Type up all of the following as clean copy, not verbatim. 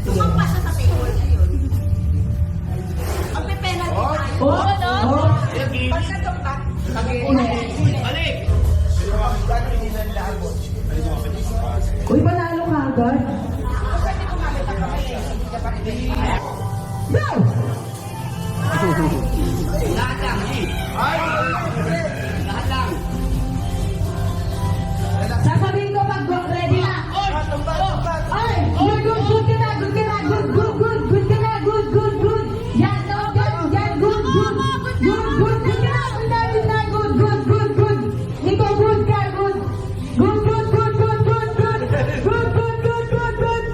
Tumampa siya sa table na yun. Magpe-penalty tayo. Oo, no? Pag natumpak, Balik! Uy, panalo ka agad. pwede kumamit ang kamay. Hindi ka pa rin. No! Lahat lang, lahat lang. Sasabihin ko pag ready na. Ay! Good, good, good ka na, good ka na, good, good, good, good ka na, good, good, good. Yan, no, yan, yan, good, good. Good, good, good ka na, good na, good na, good, good, good, good. Nico, good ka, good. Good, good, good, good, good, good. Good, good, good, good, good.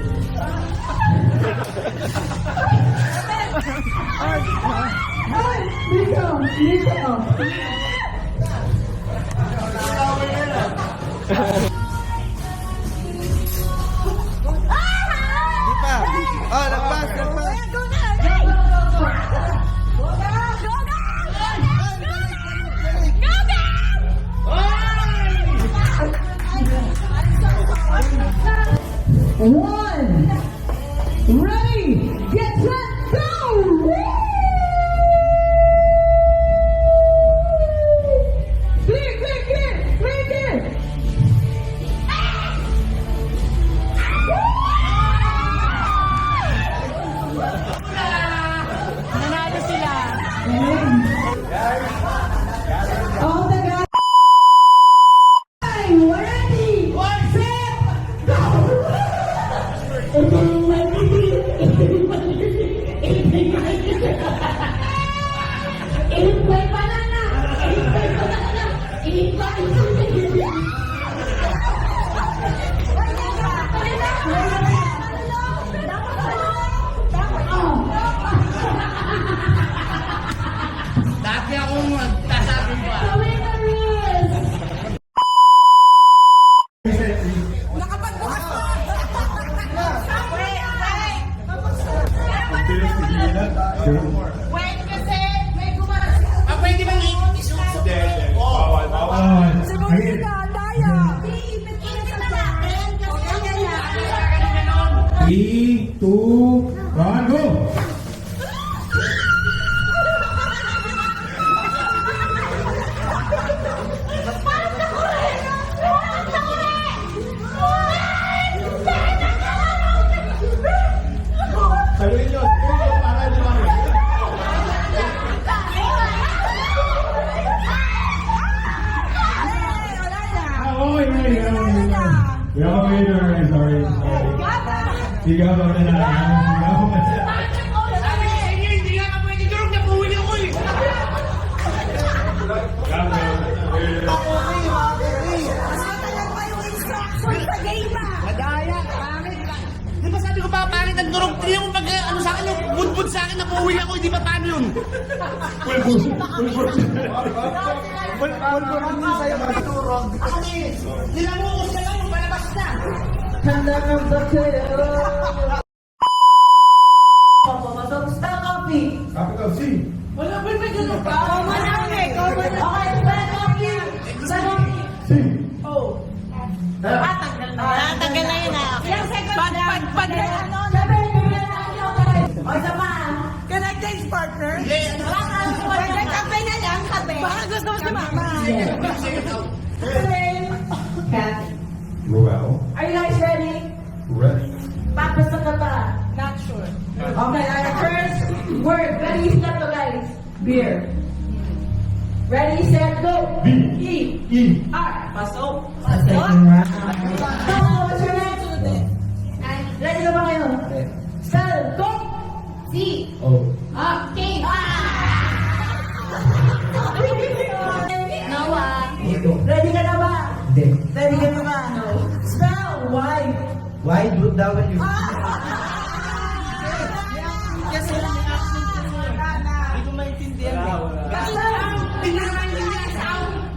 Ay, Nico, Nico. Di pa. Oh, lagpas, lagpas. Go na! One, ready, get set, go! Clear, clear, clear, clear, clear. Nanalo sila. All the guys. Ready, set, Ilipay banana! Ilipay banana! Ilipay! Dati akong magsasabi pa. Gawin na rules! Nakapagbukas mo! Wait, kasi may gumaras. Pwede bang isuot? Bawal, bawal. Sige na, daya. Init na natin. Kasi 3, 2, 1, go! Saluhin nyo, para lumari. Okay, ready, we have a winner. Sorry. Sigaw na na. Sigaw na na. Sabi ko sa inyo, hindi nga ka pwede durog na puwili ako eh. Madaya, pangit. Di ba sabi ko pa, pangit ang durog? Tingnan mo pag ano sa akin, yung budbud sa akin na puwi ako, hindi pa paano yun? Nilamuos ka lang, palabas na. Handa ng bakero! Papamasok sa coffee! Capital C. Wala ba may ganun pa? Okay, spell coffee! Spell coffee! C. Oh. Tanggal na yun ah. Ilang seconds na? Pag ano? O, isa pa! Can I taste partner? Hindi, ano? Pwede kape na lang, kape. Baka gusto mo si mama. Cat. Ruel. Are you guys ready? Ready. Papasa ka ba? Not sure. Okay, our first word. Ready, set to guys. Beer. Ready, set, go! B. E. E. R. Pasok. Pasok. So, what's your next? Ready na ba kayo? Spell, go! C. O. Okay. Noah. Ready ka na ba? Hindi. Ready ka na ba? Spell, Y. Why do W? Kasi Hindi ko maintindihan eh.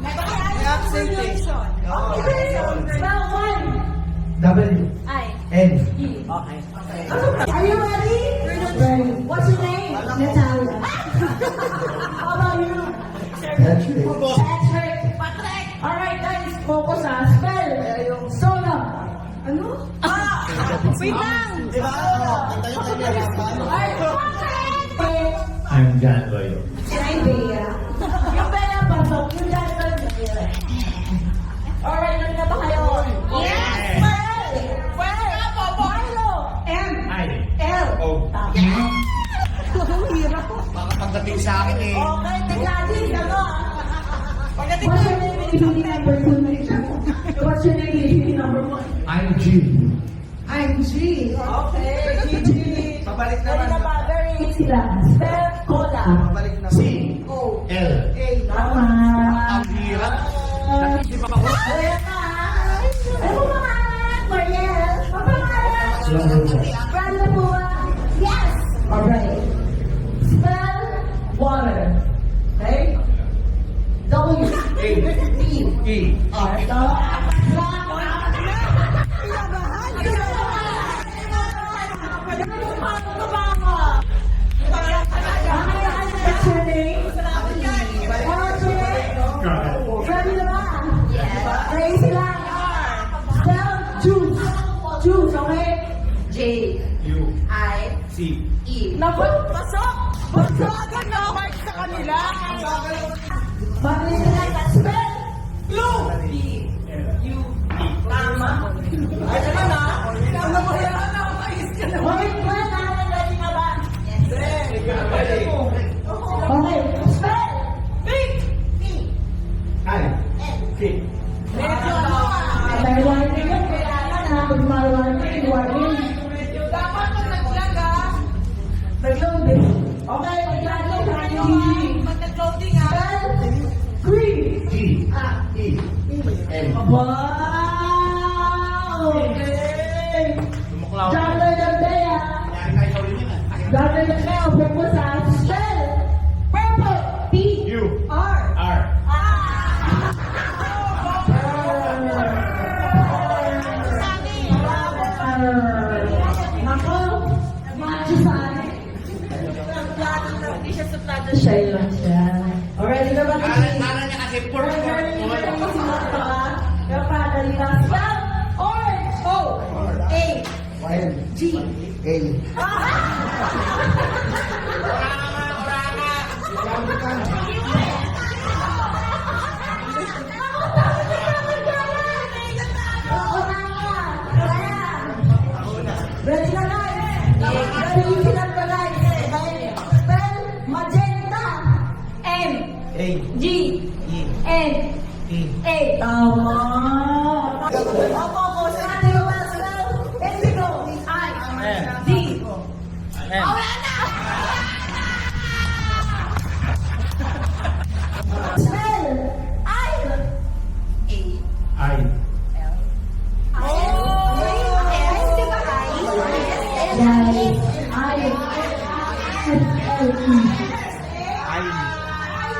May accent eh. Spell, Y. W. Ay. N. Okay. Are you ready? Ready. What's your name? Natalia. How about you? Patrick. Patrick. Patrick. Alright guys, focus ha. Spell. Soda. Ano? Wait lang. Di ba? Tayo tayo. I'm John Lloyd. Ay, Bea. Yung pera pasok, yung dahil Alright, ano na ba kayo? Yes! Milo! M. I. L. O. Baka pagdating sa akin eh. Okay, tigladin, ano? What's your name in beauty number 2? What's your name in beauty number 1? I'm G. I'm G. Okay, G. Pabalik Very naman. na ba? Very easy lang. Spell cola. Pabalik naman. C. O. L. A. Tama. Ang hirap. Di ba ako? Ayan na. Ano po pangalan? Mariel. Ano pangalan? Brando po ba? Yes! Alright. Spell water. Okay? W. A. E. E. R. What's your name? What's your name? Got it. Ready na ba? Crazy lang. Spell juice. Juice, okay? J. U. I. C. E. Naku! Pasok! Pasok! Agad na mark sa kanila. Mabilis na lang. Spell. Blue. B. U. Tama. Ay, naman na. Tama mo yan. Okay, well, ready na ba? Yes. Okay, spell. B. B. I. C. Medyo ano ah. May warning yun. Kailangan ha. Pag may warning, warning. Dapat pag nag-vlog ah. Nag-load eh. Okay, nag-load. Pag nag-loading ah. Spell. Green. G. E. N. Wow! Okay. Tumuklaw. Jolly ng Bea. Nangyari tayo ulit yun ah. Jolly ng Bea. Purpose ha. Spell. Purple. P. U. R. R. Nako. Matchusan. Hindi siya suplado. Siya lang siya. Already na ba? Kala niya kasi pork. Orange. O. A. N. G. A. Ready na guys? Ready na guys? Spell magenta. M. A. G. E. N. E. A. Tama. Opo, sa ating mga spell. Indigo. I. D. Wala na! Spell. I. A. I.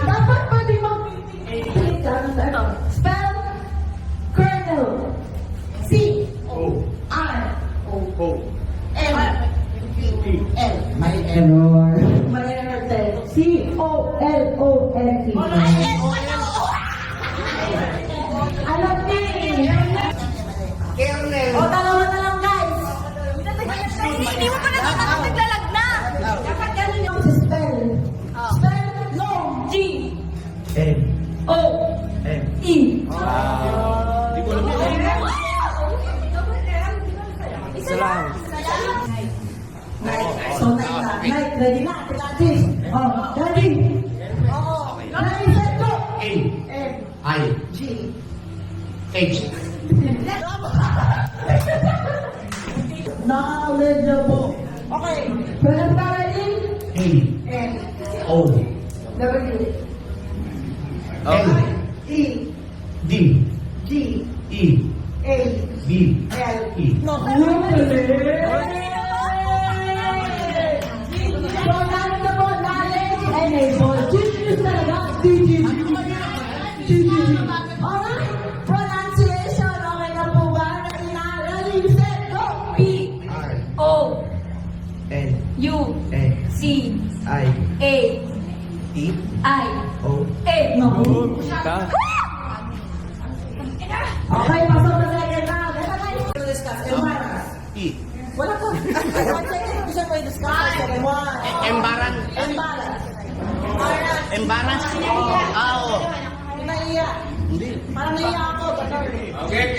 Dapat pwede mag-click ka. Spell. Colonel. C. O. R. O. L. L. May error. Malerte. C-O-L-O-N-E. Alam niya eh. Kernel. O, dalawa na lang guys. Hindi mo pa natatanong naglalag na. Dapat ganun yung spell. Spell. No. G. N. O. N. E. Hindi ko alam yun. Isa lang. So, night, ready na. Ready. Oh, ready. Ready, set, go. A. N. I. G. H. Knowledgeable. Okay. When I'm ready. A. N. O. W. L. E. D. G. E. A. B. L. E. So, knowledgeable, knowledge, enable. Genius talaga. Alright. Pronunciation. Okay na po ba? Ready, set, go. P. R. O. N. U. N. C. I. A. E. I. O. A. No. Okay, pasok na second round. Ito guys. Discuss. E. Wala ko. 1 second. Gusto ko i-discuss. Embaran. Embaran. Oo. Naiya. Hindi. Parang naiya ako. Okay.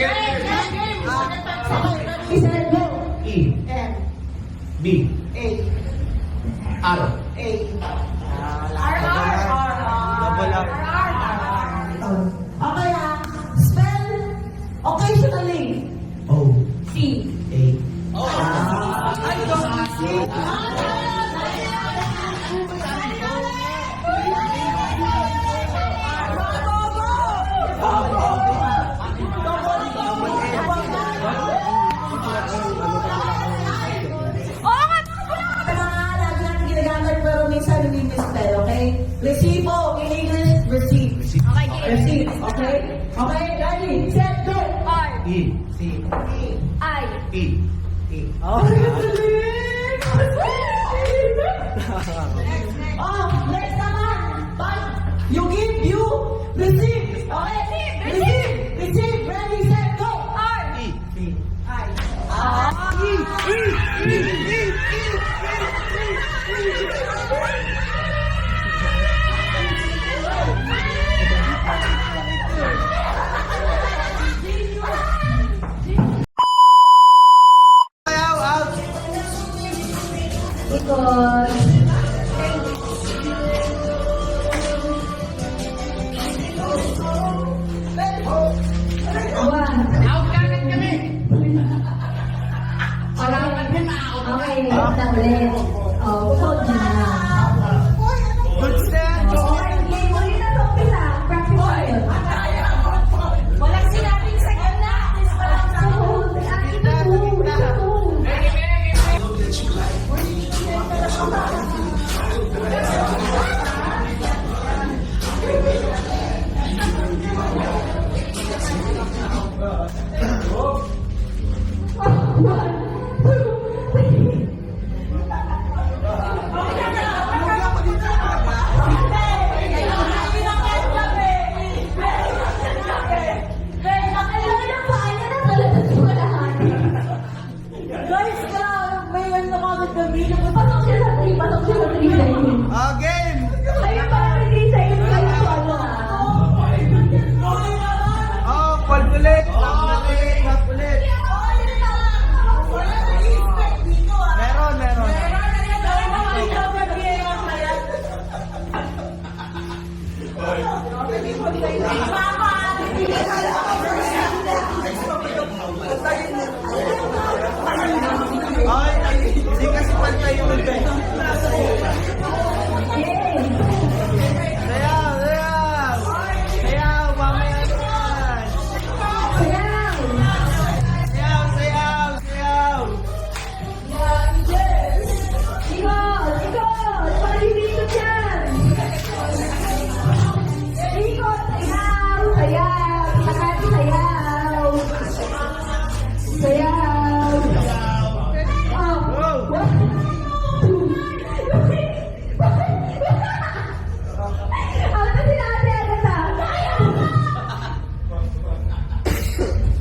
Ready, set, go. E. M. B. A. R. A. R. Double R. Okay ha. Spell occasionally. O. C. A. Lagi natin ginagamit pero minsan hindi misspell, okay? Resibo, in English, receive. Receive, okay? Okay, ready, set, go. R. E. C. I. E. E. Oh, next naman. But you give, you receive. Okay? Receive. Ready, set, go. R. E. C. Because one. Out kagad kami. Okay, basta ulit. Bukod na. Good stand. Okay, game ulit na to, umpisa. Practice ulit. Walang sinabing second na. Guys, may ano kagad gabi. Pasok siya sa 3. Pasok siya sa 3 seconds. Again. Ayun pa, 3 seconds kayo follow ha. Oh, call ulit. Call ulit. Meron. Ay, hindi kasi pantay yung Sayaw, mamaya naman. Sayaw. Ikot! Pag-ibig yan! Ikot! Sayaw! Makati sayaw! Sayaw! Oh! Ano na sinabi agad ah?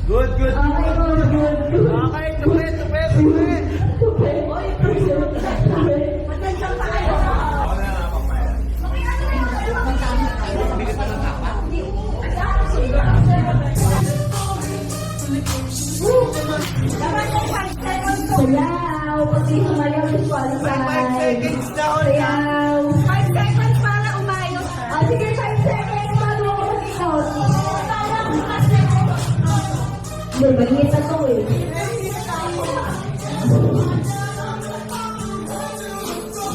Good. Okay, good. Okay, tupit. Magandang pa kayo. Sayaw! Pati sumayaw disqualified. 5 seconds down. Sayaw! 5 seconds para umayos. Sige, 5 seconds bago ako mag-ikot. Hindi, maliit na to eh.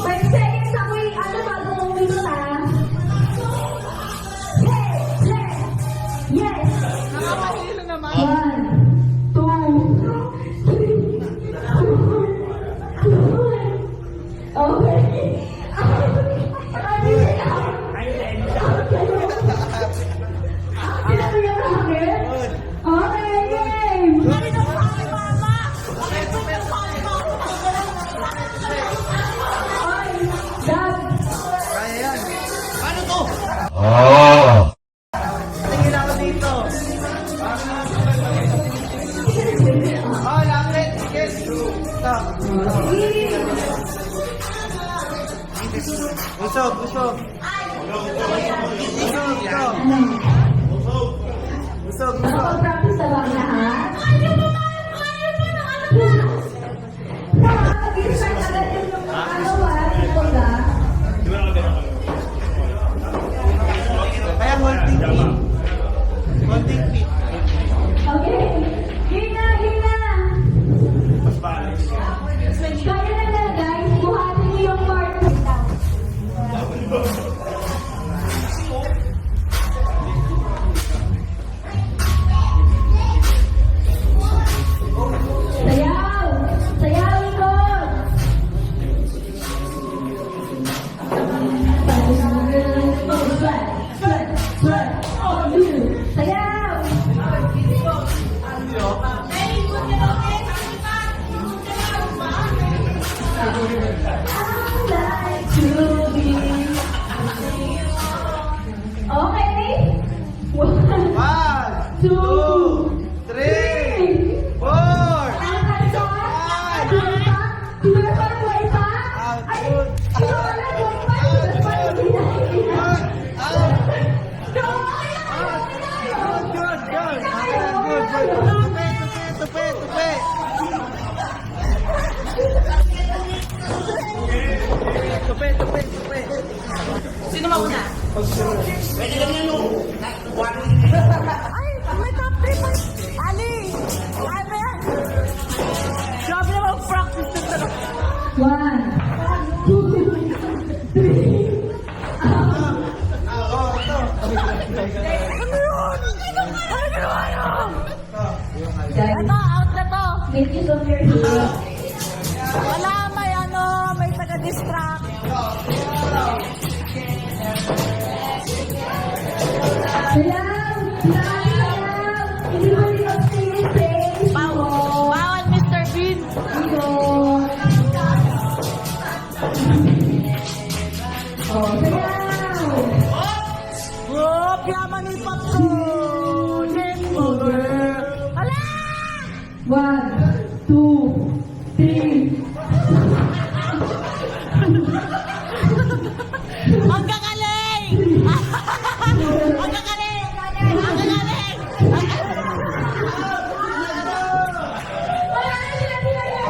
5 seconds ako eh. Ano bago mong minut ah? Yes! Nakakahilo naman. 1, 2, 3, 4. Okay. Okay, game! Mama! Bakit ito yung mama? Usog, usog. Usog, ito. Usog, usog. Nakapag-practice na ba ang lahat? Ayaw mo na! Ayaw mo na! Ano ba? Nakapag-start agad yung ano ba? Ito ba? Kaya konting feet. Konting feet. Okay. Hina, hina. Kaya na na guys. Buhatin niyo yung part. Sayaw! Sayaw, ikot! Sweat, sweat, sweat, oh you! Sayaw! I like to be. Okay? 1, 2, 3, 4. Ano ka ito? Ano ka? Sino pa ang buhay pa? Ay, sino ka na buhay pa? Sino pa ang buhay pa? Good, good. Good, good. Tupi, tupi. Tupi, tupi, tupi. Sino mauna? Pwede lang yan yung... Ay, may top 3 pa. Ali! Ay, ba yan? Grabe naman ang practice na talaga. 1, 2, 3. Oo, ito. Ano yun? Ano ginawa yun? Guys, Ito, out na to. make use of your head. Wala, may ano, may taga-distract. Sayaw! Sayaw! Hindi mo rin mag-stay safe. Bawal, Mr. Bean. Dito. Oh, sayaw! Oh, yaman ni Pato. Hala! 1, 2, 3. Ang gagaling! Ang gagaling! Ang gagaling! Wala na sila nilagay.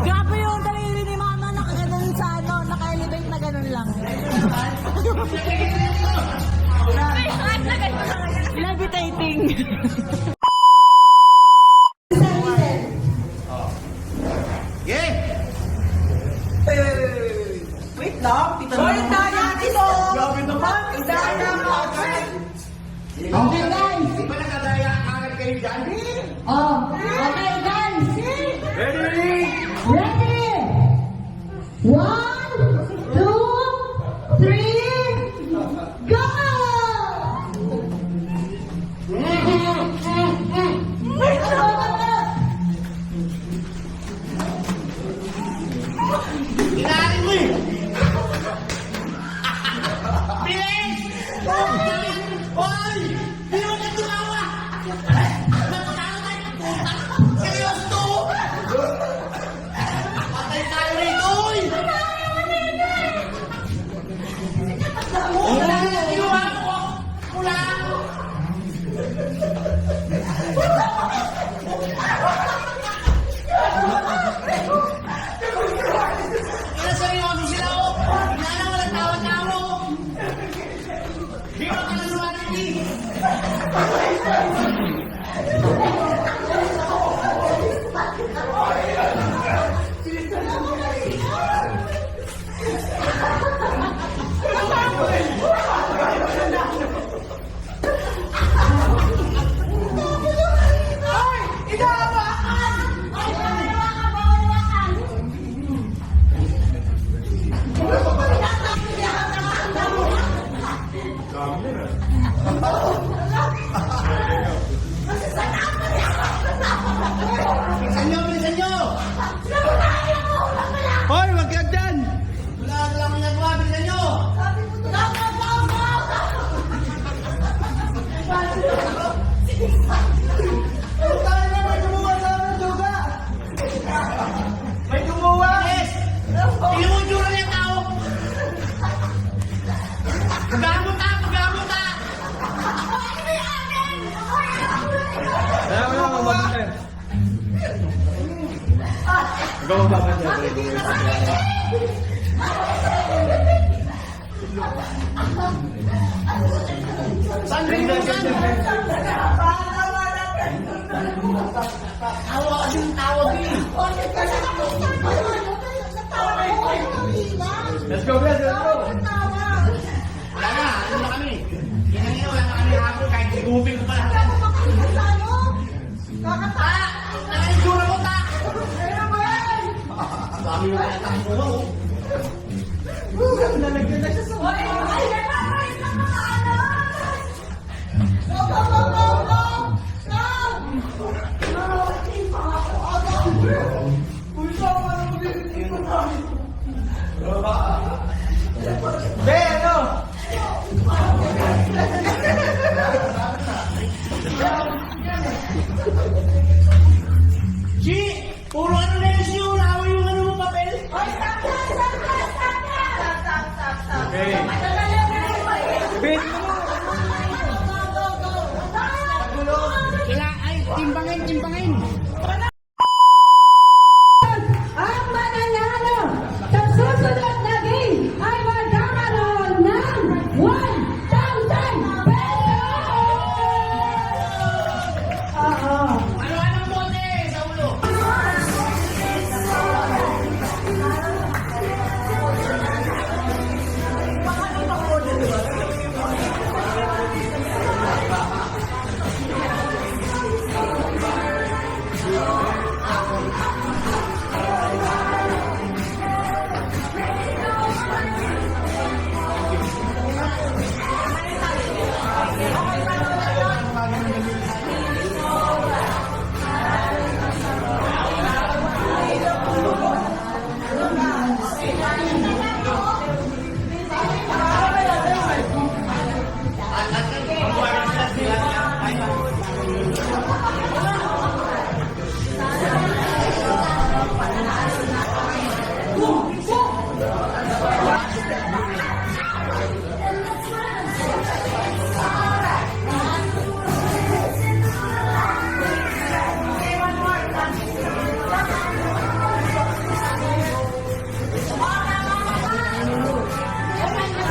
Grabe yung daliri ni Mama nakaganon sa ano, naka-elevate na ganun lang. Levitating. Yeah! Wait lang, tita na. Hoy, daya dito! Grabe naman. Daya mo! Okay, guys. Di ba nakadaya agad kayo dyan? Oh, okay, guys. Ready? Ready? 1, 2, 3, go! Inarin mo eh! Bilis! Hoy! Di mo na tumawa! Napatalo tayo ng puta! Seryoso to! Patay tayo rito! Uy! Tignan nyo! May gumawa! Yes! Tingnan mo yung tsura niya tao! Paggamot ka! Paggamot ka! Kaya mo naman mag-time. Ikaw ang baka niya. Saan rin mo saan? Tawa kasing tawag eh. Let's go, guys. Let's go. Wala na, ano na kami? Kinangina, wala na kami hapon kahit sigupin ko pa lahat. Ta! Nakalitura ko, ta! Ang dami na kaya takbo ko. Be, ano? Chi! Puro ano na yung siyo, naway yung ano mo papel? Okay. Be, Ay, timbangin, timbangin! Ang mananalo sa susunod na game ay magkakaroon ng 1,000 pesos! Oo. Ano-anong bote sa ulo?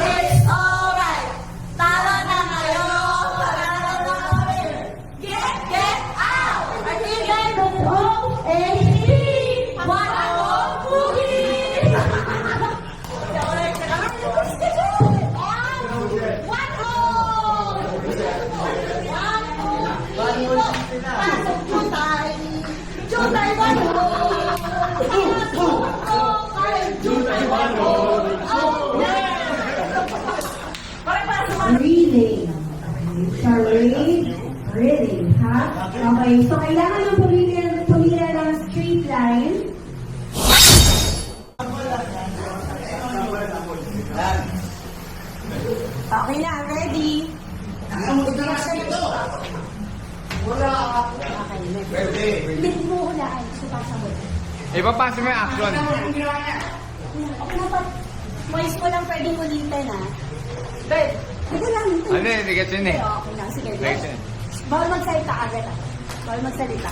It's alright. Tara na kayo. Tara na kami. Get out. Ibigay mo po HP 1 cookies! Pasok po tayo. Jutay ba no? Jutay ba no? Reading. Charade. Reading, ha? Okay, so kailangan ng pumila ng straight line. Okay na, ready? Hindi mo hulaan. Gusto pa sa ipapasa mo yung action. Okay na pa. Voice mo lang pwedeng ulitin, ha? Babe, hindi lang. Ano, hindi kasi yun eh. Okay lang, sige. Sige. Bawal magsalita agad, ha? Bawal magsalita.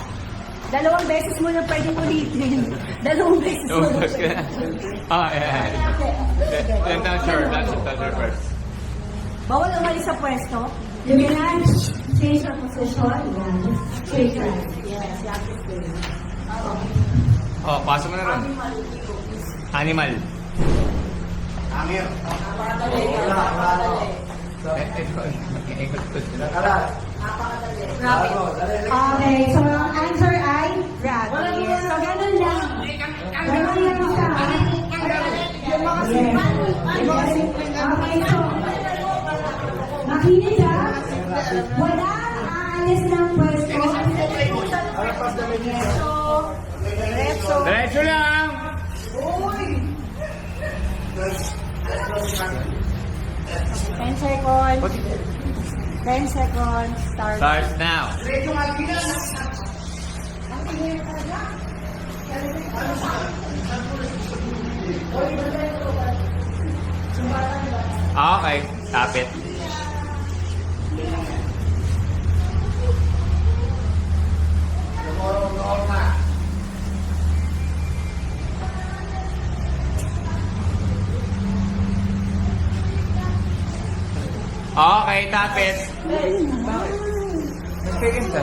2 beses mo na pwedeng ulitin. 2 beses mo na Ubus ka na. Ah, yeah. Okay. Then that's sure. That's her first. Bawal umalis sa pwesto. Luminan, change your position. Yan. Straight line. Yes, you have to stay. Oh, pasa mo na ron. Animal. Amir. Ikot ko sila. Okay, so ang answer ay Rabbit. So ganun lang. Ganun lang siya. Yes. Okay, so makinig ha. Wala aalis ng pwesto. Diretso. Diretso lang! 10 seconds. 10 seconds. Start. Starts now. Okay, stop it. Okay, tap it. Nagpigil ka.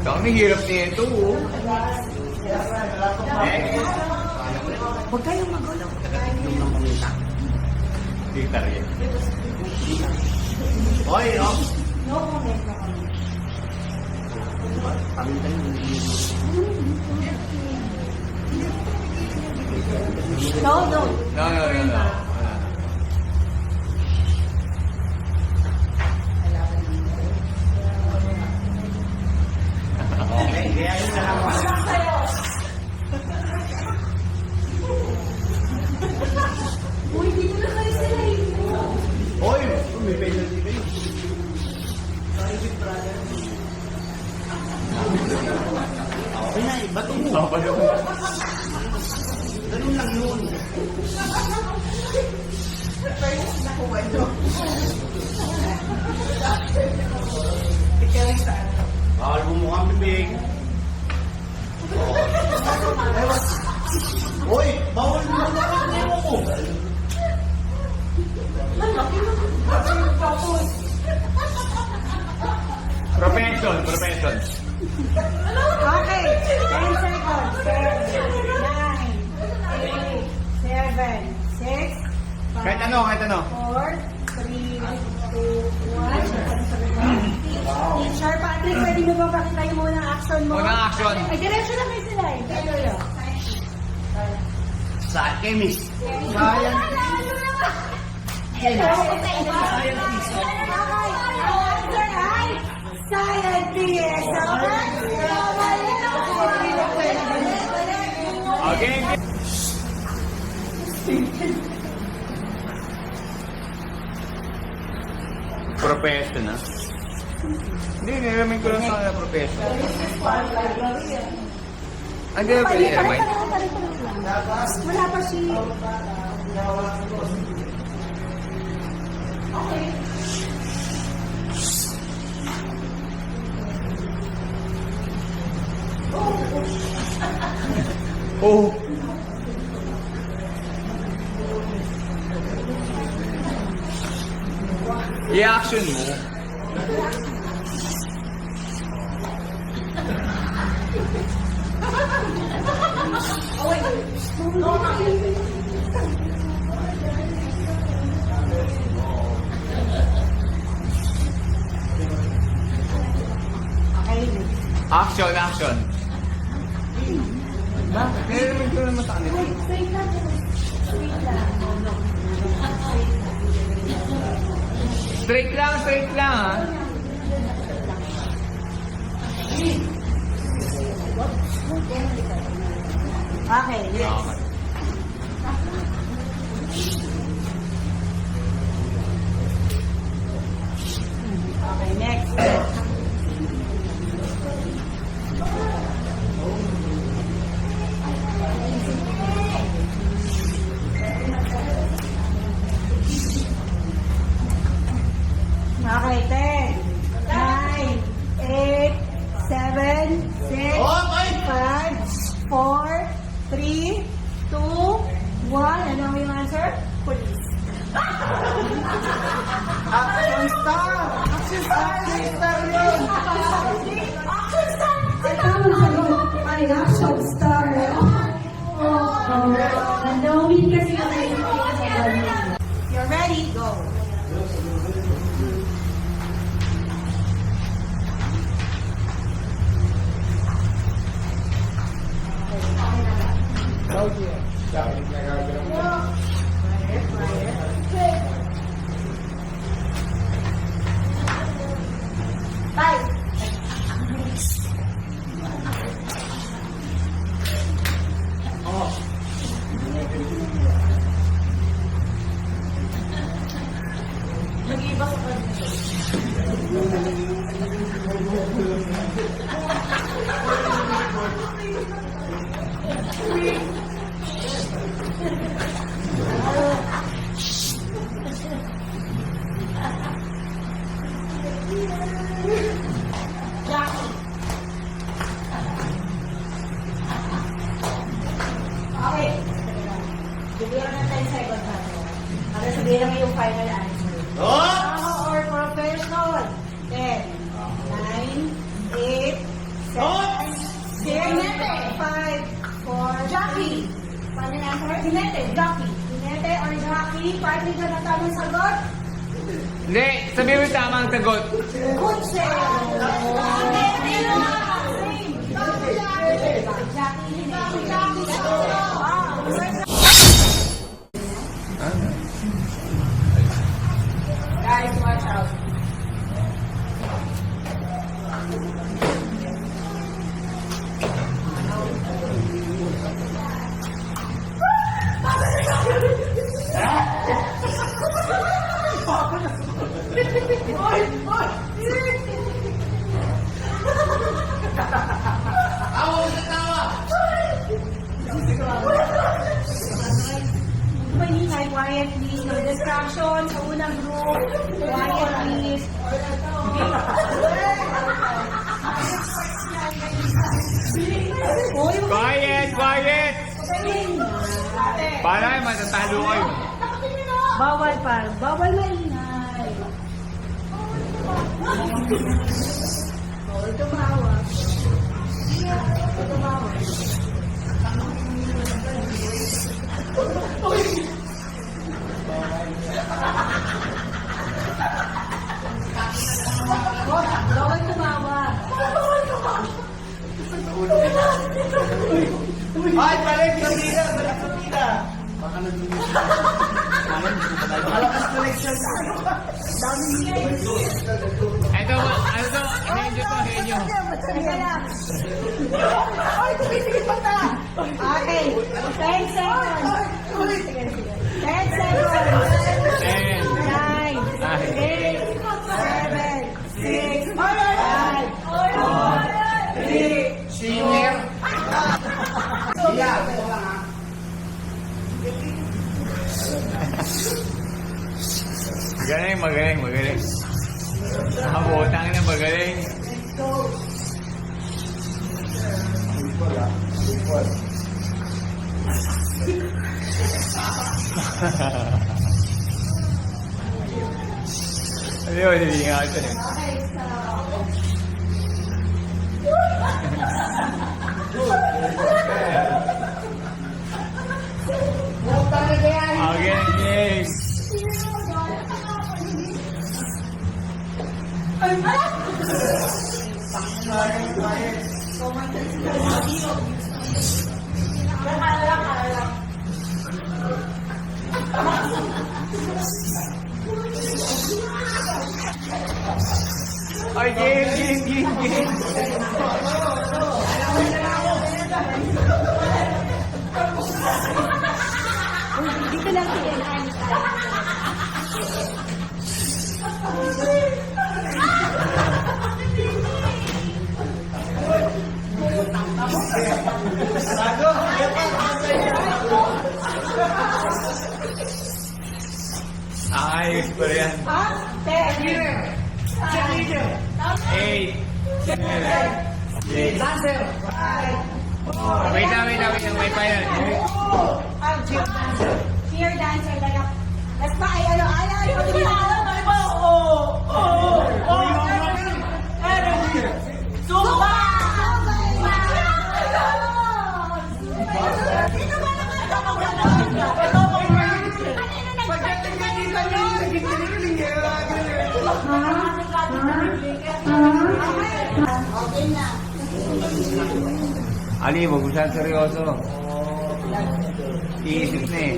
Ang hirap niya ito, oh. Huwag kayong magulo. Dictar yan. Oy, oh. No comment, no comment. No, no. No. Okay, kaya yun na lang. Uy, dito na kayo sila Oy, may penalty kayo. Okay na, bato mo. Ganun lang yun. Bawal mo mukhang bibig. Oy, bawal mo mukhang bibig mo. Profession. Okay, 10 seconds. 10, 9, 8, 7, 6, 5, Kahit ano. 4, 3, 2, 1. Sir Patrick, pwede mo ba pakita yung unang action mo? Unang action. Ay, diretso na kayo sila eh. Diretso. Sa chemist. Scientist! Okay. Profession, ha? Hindi, niramin ko lang sa kanya profession. Hindi na pwede i-remind. Wala pa si... Okay. Oh! I-action mo. Action. Bakit? Nilalaman ko naman sa kanila. Straight lang, ha? Okay, yes. Okay, next. Okay, 10, 9, 8, 7, 6, Okay. 5, 4, 3, 2, 1. Ano ang yung answer? Police. Action star! Action star yun! Action star! Ay, tama na kayo. Ay, action star. Knowing kasi yung You're ready? Go. Mag-iiba sa kanya. Okay. Bigyan na 10 seconds natin. Para sabihin naman yung final answer. Oh! Tama or professional? 10, 9, 8, 7, 6, 5, 4, Jackie. Final answer? Hinete, Jackie. Hinete or Jackie? Party ka na tamang sagot? Hindi, sabihin mo yung tamang sagot. Good sir. Hinete na. Jackie, Hinete. Guys, watch out. Maingay, quiet please. No distraction sa unang group. Quiet please. Uy, Quiet! Quiet! Para kayo, matatalo kayo. bawal pa. Bawal maingay. Bawal tumawa. Bawal tumawa. Bawal tumawa. Ay, balik sa pila! Balik sa pila! Malakas connection. Ito, ano to? Henyo to, henyo. Teka lang. Ay, tumitigil pa ta. Okay. 10 seconds. 10 seconds. 10, 9, 8, 7, 6, 5, 4, 3, Singer. Magaling, magaling, magaling. Nakabutang na magaling. Ano yun, hindi nga ito eh. Again, yes. Ay, game, game, game, game. dito lang sila. Ayos pa rin. 8, 7, 6. Wait na, wait na, wait na. May final. Cheer dancer, like a... Let's ba, ay, ano, ay, ay, Suka! Sino ba naman ito mag-ganon? Ito mo Kanina nag-ganon? Okay na. Ali, wag mo siya seryoso. Iisip na eh.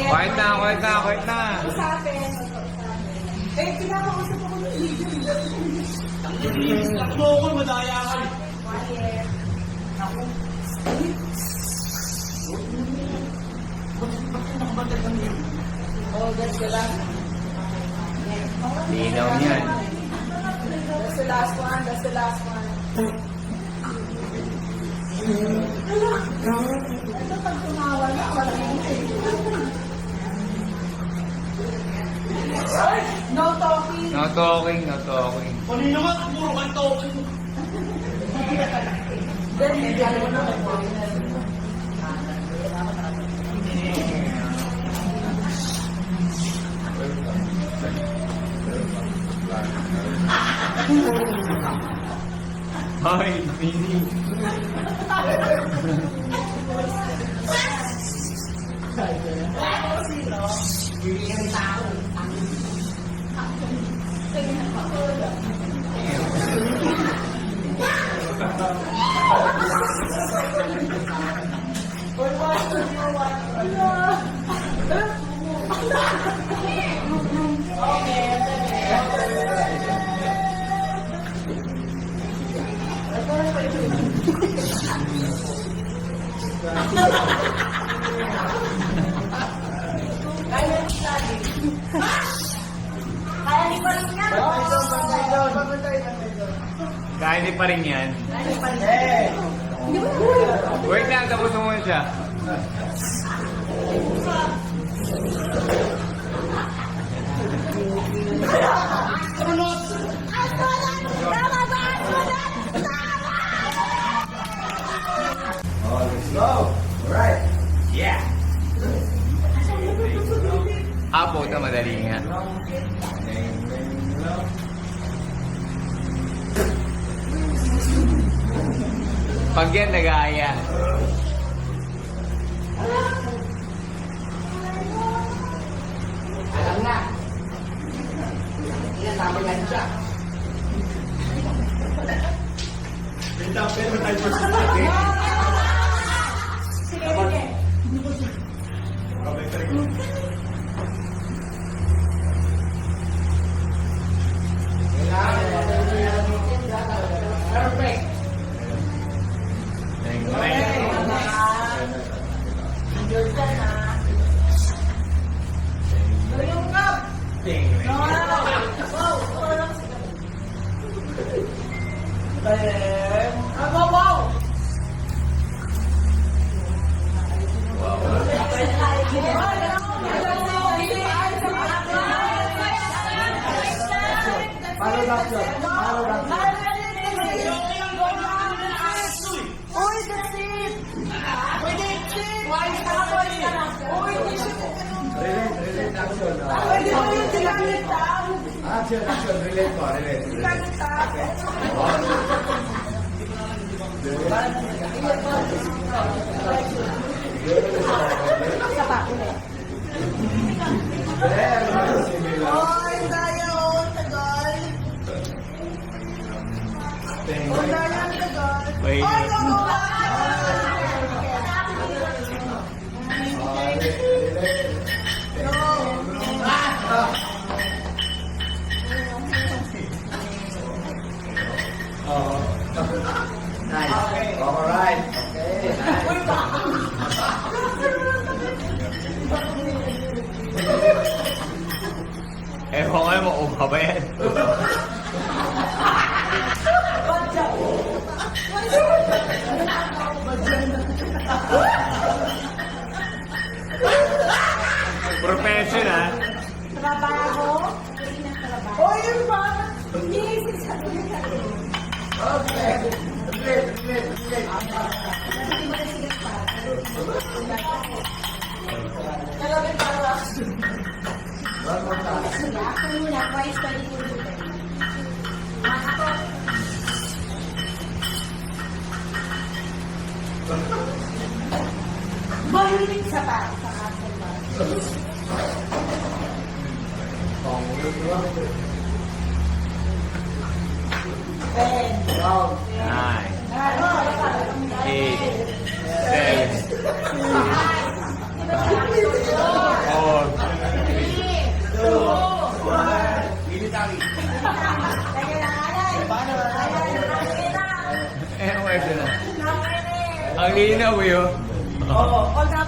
Quiet na, quiet na, quiet na. Usapin. Eh, pinapakausap ako ng video. Takbo ko, madaya ka. Oh, that's the last. Linaw niyan. That's the last one. That's the last one. Ito pag tumawa na, wala No talking. No talking, no talking. Kanina nga, puro kantokin. Then, hindi alam mo na. Ay, Mini. Kaya hindi pa rin yan. Wait lang, tapos mo muna siya. Yeah! Apo, ito madali nga. Pag yan, nag-aaya. Alam na. Inasama yan siya. Pero tayo first natin. Sige, sige. Perfect. Your turn, ha? Yung cup. No, no, no. Wow, wow, wow. Paano last yun? Paano last yun? Uy, that's it! Uy, that's it! Wise ka, wise ka lang. Uy, that's it! Relate action. Pwede mo yung ginamit, ha? Action, relate po, relate. Ginamit, ha? Isa pa, ulit. Oy, daya, oh, tagal. Oh, daya, tagal. Wait. Oy, oh, Nice. Alright. Okay. Ewan ko mo, uha ba yan? Professional. trabaho. Oy, yun ba? Yes, Okay. Relate. Talagang para. One more time. Ako muna, why study ko dito? Ako, Mahilig sa pa. Sa akin ba? Ben. Nine, Ano? 8, 7, 4, 3, 2, 1. professional. Ang linaw yun. Oo, all the